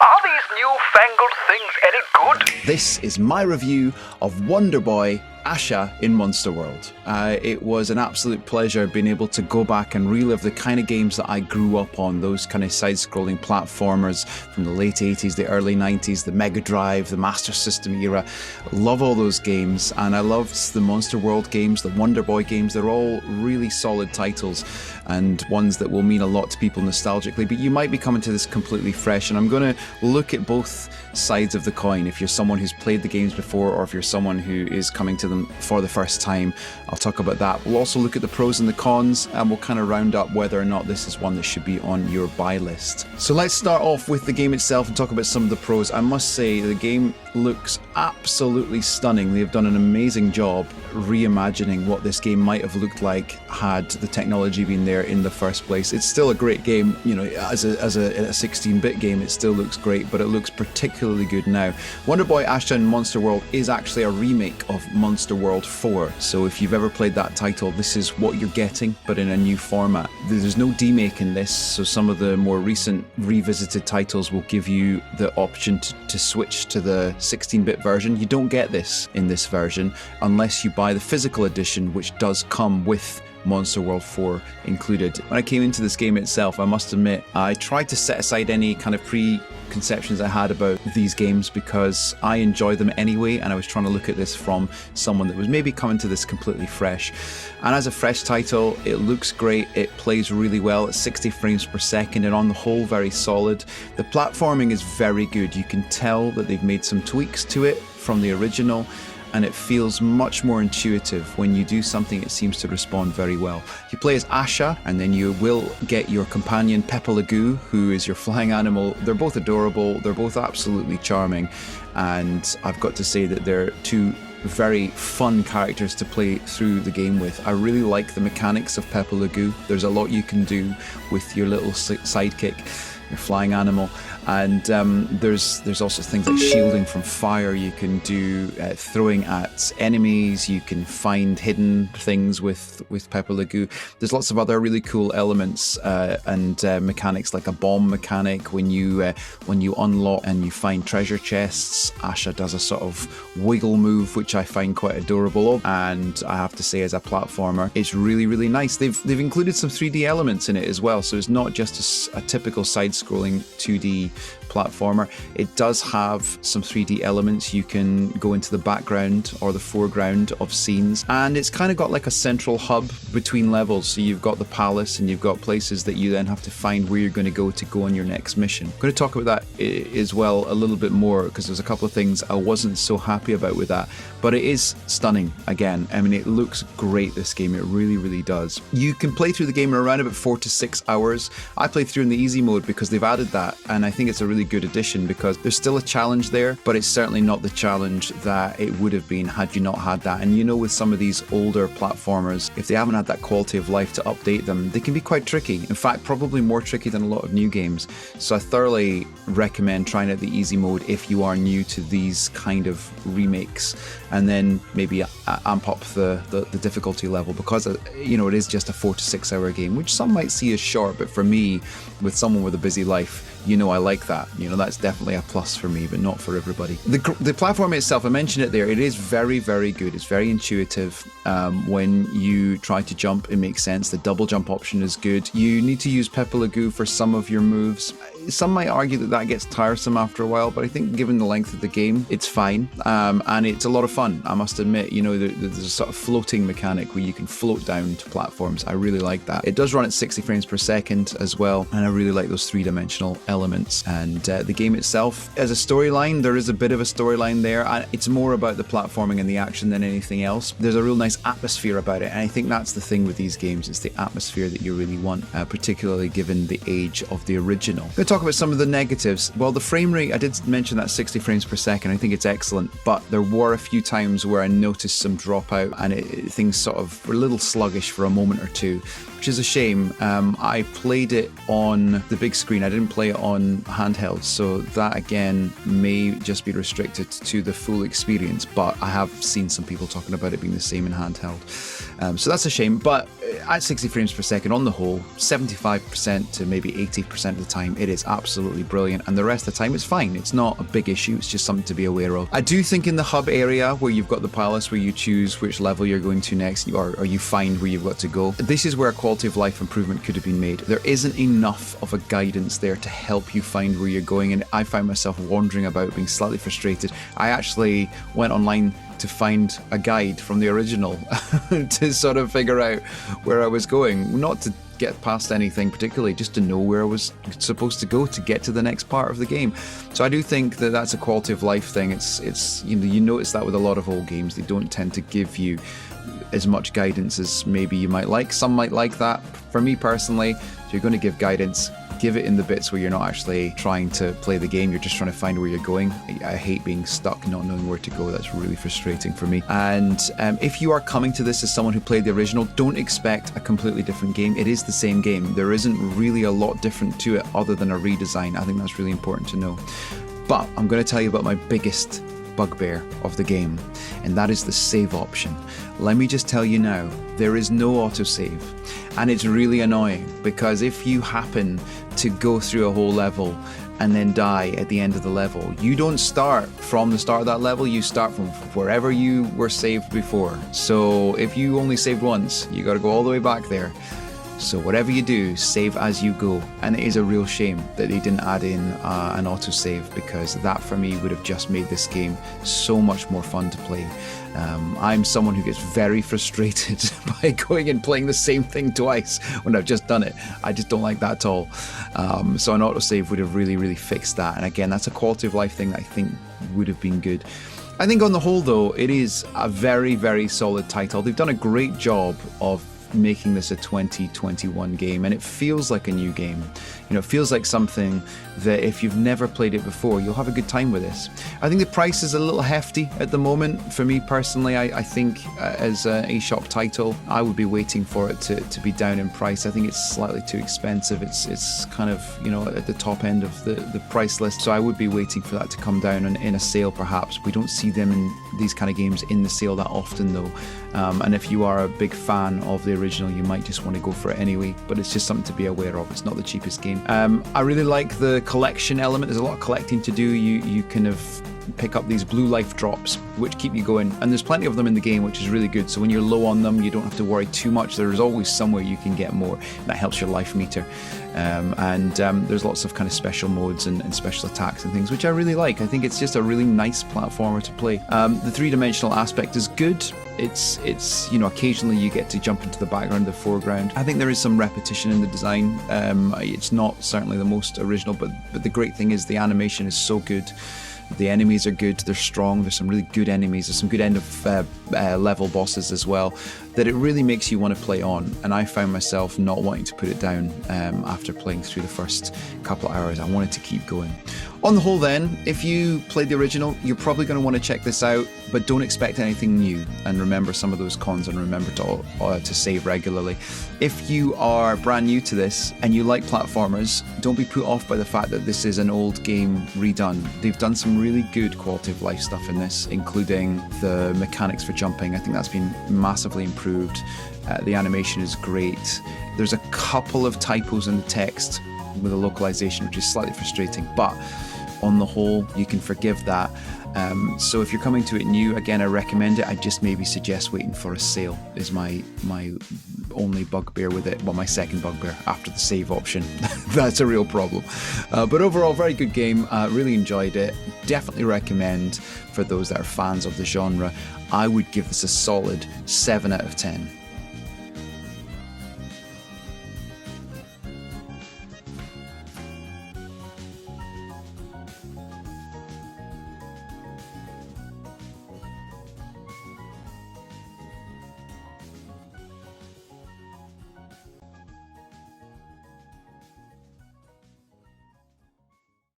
Are these newfangled things any good? This is my review of Wonder Boy Asha in Monster World. It was an absolute pleasure being able to go back and relive the kind of games that I grew up on, those kind of side-scrolling platformers from the late 80s, the early 90s, the Mega Drive, the Master System era. I love all those games, and I loved the Monster World games, the Wonder Boy games. They're all really solid titles and ones that will mean a lot to people nostalgically, but you might be coming to this completely fresh, and I'm going to look at both sides of the coin. If you're someone who's played the games before, or if you're someone who is coming to them for the first time, I'll talk about that. We'll also look at the pros and the cons, and we'll kind of round up whether or not this is one that should be on your buy list. So let's start off with the game itself and talk about some of the pros. I must say the game looks absolutely stunning. They've done an amazing job reimagining what this game might have looked like had the technology been there in the first place. It's still a great game, you know, as a 16-bit game it still looks great, but it looks particularly good now. Wonder Boy Asha in Monster World is actually a remake of Monster World 4, so if you've ever played that title, this is what you're getting, but in a new format. There's no demake in this, so some of the more recent revisited titles will give you the option to switch to the 16-bit version. You don't get this in this version unless you buy the physical edition, which does come with Monster World 4 included. When I came into this game itself, I must admit, I tried to set aside any kind of preconceptions I had about these games because I enjoy them anyway, and I was trying to look at this from someone that was maybe coming to this completely fresh. And as a fresh title, it looks great, it plays really well at 60 frames per second, and on the whole very solid. The platforming is very good. You can tell that they've made some tweaks to it from the original, and it feels much more intuitive. When you do something, it seems to respond very well. You play as Asha, and then you will get your companion Peppa Legoo, who is your flying animal. They're both adorable, they're both absolutely charming, and I've got to say that they're two very fun characters to play through the game with. I really like the mechanics of Peppa Legoo. There's a lot you can do with your little sidekick, your flying animal, and there's also things like shielding from fire. You can do throwing at enemies. You can find hidden things with Peppa Legoo. There's lots of other really cool elements and mechanics, like a bomb mechanic. When you unlock and you find treasure chests, Asha does a sort of wiggle move, which I find quite adorable. And I have to say, as a platformer, it's really, really nice. They've included some 3D elements in it as well, so it's not just a typical side-scrolling 2D platformer. It does have some 3D elements. You can go into the background or the foreground of scenes, and it's kind of got like a central hub between levels. So you've got the palace, and you've got places that you then have to find where you're going to go on your next mission. I'm going to talk about that as well a little bit more, because there's a couple of things I wasn't so happy about with that, but it is stunning again. I mean, it looks great, this game. It really, really does. You can play through the game in around about 4 to 6 hours. I played through in the easy mode because they've added that, and I think it's a really good addition because there's still a challenge there, but it's certainly not the challenge that it would have been had you not had that. And you know, with some of these older platformers, if they haven't had that quality of life to update them, they can be quite tricky. In fact, probably more tricky than a lot of new games. So I thoroughly recommend trying out the easy mode if you are new to these kind of remakes, and then maybe amp up the difficulty level, because you know, it is just a 4 to 6 hour game, which some might see as short, but for me, with someone with a busy life, you know, I like that. You know, that's definitely a plus for me, but not for everybody. The platform itself, I mentioned it there, it is very, very good. It's very intuitive. When you try to jump, it makes sense. The double jump option is good. You need to use Peppa Legoo for some of your moves. Some might argue that gets tiresome after a while, but I think given the length of the game, it's fine. And it's a lot of fun, I must admit. You know, there's a sort of floating mechanic where you can float down to platforms. I really like that. It does run at 60 frames per second as well, and I really like those three-dimensional elements. And the game itself, as a storyline, there is a bit of a storyline there. It's more about the platforming and the action than anything else. There's a real nice atmosphere about it, and I think that's the thing with these games. It's the atmosphere that you really want, particularly given the age of the original. I'm going to talk about some of the negatives. Well, the frame rate, I did mention that 60 frames per second. I think it's excellent, but there were a few times where I noticed some dropout, and things sort of were a little sluggish for a moment or two, which is a shame. I played it on the big screen. I didn't play it on handheld, so that again may just be restricted to the full experience, but I have seen some people talking about it being the same in handheld. So that's a shame, but at 60 frames per second on the whole, 75% to maybe 80% of the time, it is absolutely brilliant, and the rest of the time it's fine. It's not a big issue, it's just something to be aware of. I do think in the hub area where you've got the palace where you choose which level you're going to next, or you find where you've got to go, this is where a quality of life improvement could have been made. There isn't enough of a guidance there to help you find where you're going, and I found myself wandering about being slightly frustrated. I actually went online to find a guide from the original to sort of figure out where I was going, not to get past anything particularly, just to know where I was supposed to go to get to the next part of the game. So I do think that that's a quality of life thing. It's you notice that with a lot of old games, they don't tend to give you as much guidance as maybe you might like. Some might like that. For me personally, if you're going to give guidance, give it in the bits where you're not actually trying to play the game, you're just trying to find where you're going. I hate being stuck, not knowing where to go. That's really frustrating for me. And if you are coming to this as someone who played the original, don't expect a completely different game. It is the same game. There isn't really a lot different to it other than a redesign. I think that's really important to know. But I'm going to tell you about my biggest bugbear of the game, and that is the save option. Let me just tell you now, there is no autosave, and it's really annoying because if you happen to go through a whole level and then die at the end of the level, you don't start from the start of that level, you start from wherever you were saved before. So if you only saved once, you got to go all the way back there. So whatever you do, save as you go. And it is a real shame that they didn't add in an autosave, because that for me would have just made this game so much more fun to play. I'm someone who gets very frustrated by going and playing the same thing twice when I've just done it. I just don't like that at all. So an autosave would have really fixed that. And again, that's a quality of life thing that I think would have been good. I think on the whole though, it is a very solid title. They've done a great job of making this a 2021 game, and it feels like a new game. You know, it feels like something that if you've never played it before, you'll have a good time with this. I think the price is a little hefty at the moment. For me personally, I think as an eShop title, I would be waiting for it to be down in price. I think it's slightly too expensive. It's kind of, you know, at the top end of the price list. So I would be waiting for that to come down in a sale perhaps. We don't see them in these kind of games in the sale that often though. And if you are a big fan of the original, you might just want to go for it anyway, but it's just something to be aware of. It's not the cheapest game. I really like the collection element. There's a lot of collecting to do. You kind of pick up these blue life drops which keep you going, and there's plenty of them in the game, which is really good. So when you're low on them, you don't have to worry too much. There's always somewhere you can get more. That helps your life meter. There's lots of kind of special modes and special attacks and things, which I really like. I think it's just a really nice platformer to play. The three-dimensional aspect is good. It's you know, occasionally you get to jump into the background, the foreground. I think there is some repetition in the design. It's not certainly the most original, but the great thing is the animation is so good. The enemies are good, they're strong, there's some really good enemies, there's some good end of level bosses as well, that it really makes you want to play on. And I found myself not wanting to put it down after playing through the first couple of hours. I wanted to keep going. On the whole then, if you played the original, you're probably going to want to check this out, but don't expect anything new, and remember some of those cons, and remember to save regularly. If you are brand new to this and you like platformers, don't be put off by the fact that this is an old game redone. They've done some really good quality of life stuff in this, including the mechanics for jumping. I think that's been massively improved. The animation is great. There's a couple of typos in the text with the localization, which is slightly frustrating, but on the whole, you can forgive that. So if you're coming to it new, again, I recommend it. I just maybe suggest waiting for a sale is my only bugbear with it. Well, my second bugbear after the save option. That's a real problem. But overall, very good game. Really enjoyed it. Definitely recommend for those that are fans of the genre. I would give this a solid 7 out of 10.